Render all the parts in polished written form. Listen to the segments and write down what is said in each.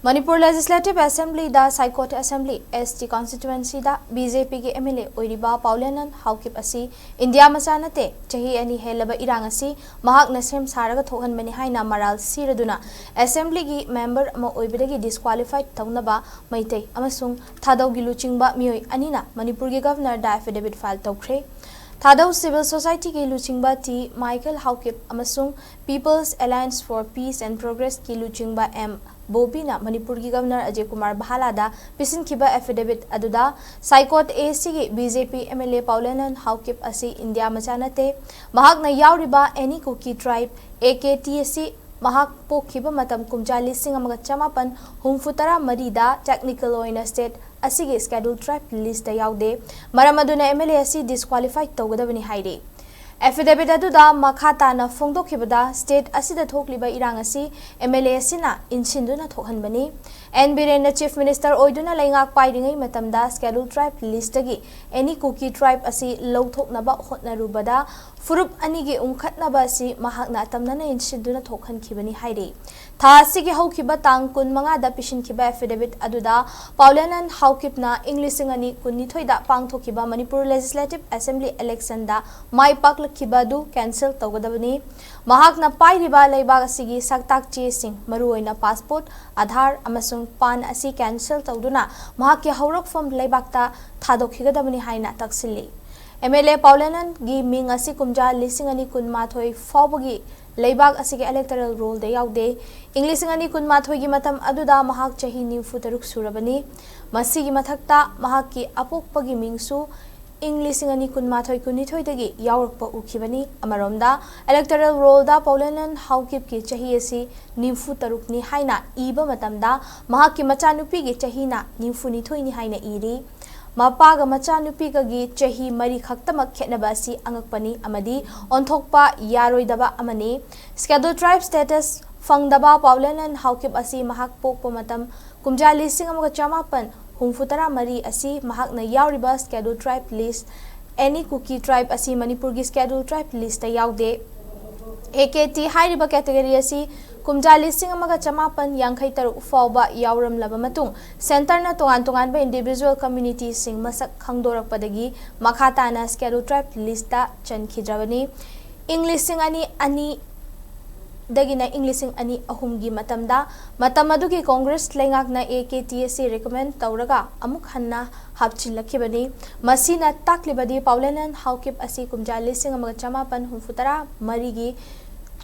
Manipur Legislative Assembly da Saikot Assembly ST constituency da BJP ke MLA oiriba Paolianlal Haokip asi India machanate chahi ani helaba irang asi mahak nasem saraga thohan bani haina maral siraduna assembly gi member ama oibidagi disqualified Tounaba maitei amasung thadau gi luchingba mioi anina Manipur gi governor da affidavit file Toukhre Thadau Civil Society ke luchingba T Michael Haokip amasung People's Alliance for Peace and Progress ke luchingba M Bobina Manipur ki Governor Ajay Kumar Bahalada pisin kiba affidavit aduda Saikot AC ki BJP MLA Paolianlal Haokip asi India machanate mahak na yauriba any Kuki tribe AKTC mahak pokhiba matam kumjali singamaga chamapan humfutara marida technical oina state asigi scheduled tribe list da yaude maramaduna MLA asi disqualified tawgadabani haide Affidavit aduda makata na fongdokhibada state asida thokliba irang asi MLA asina insinduna thokhanbani NBRN Chief Minister oiduna laingak pairingai matamda scheduled tribe list gi any Kuki tribe asi lowthoknaba hotnarubada furup anigi umkhatnaba asi mahakna tamnana insinduna thokhankhibani haire tha asigi haukiba tang kun manga da pishin kiba affidavit aduda Paolianlal Haokipna Englishing ani kunni da pangthokiba Manipur Legislative Assembly election da mai pakla kibadu cancel tawgadabani mahakna pairiba leibag asigi saktak che sing maruoina passport Aadhaar amasung pan asi cancel tawduna mahakya haurak from leibakta thadokhigadabani haina taksilli MLA Paolianlal gi ming asi kumja lising ani kunmathoi fawbagi leibag asigi electoral roll de yaude English ani kunmathoi gi matam aduda mahak chahi 93 surabani masigi mathakta mahakki apokpagi mingsu English ani kunmathoi kunithoi dagi yaurakpa ukhibani amaromda electoral roll da Paolianlal Haokip ki chahi asi 93 ni haina iba matamda mahakki machanupi gi chahi na 93 ni haina iri Mapaga machanupi gi chahi mari khaktamak khetnaba asi angakpani amadi onthokpa yaroidaba amani scheduled tribe status fangdaba Paolianlal Haokip asi mahak pokpa matam kumja lising amaga chamapan humfutara mari asi mahakna yauriba scheduled tribe list any Kuki tribe asi Manipur gi scheduled tribe list ta yaude AKT hairiba category asi kumja lising amaga chamapan yankhai taruk fawba yauram laba matung center na tongan ba individual community sing masak khangdorak padagi makhata na scheduled tribe list ta chankhijabani Englishing ani dagina Englishing ani ahumgi matamda matamadugi Congress lengak na AKTC recommend tawraga amuk hanna hapchilakibani masina taklibadi Paolianlal Haokip asi kumja lising amaga chamapan humfutara marigi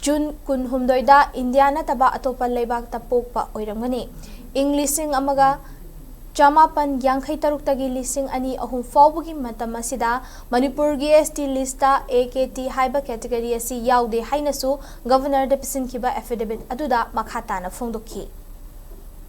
June kun humdoida Indiana taba atopa leibak tapokpa oiramgani Englishing amaga chamapan yankhai taruk tagi lising ani ahum fawbugi matam asida Manipur gi ST lista AKT haiba category asi yaude hainasu governor de pisin kiba affidavit aduda makhata na fongdokhi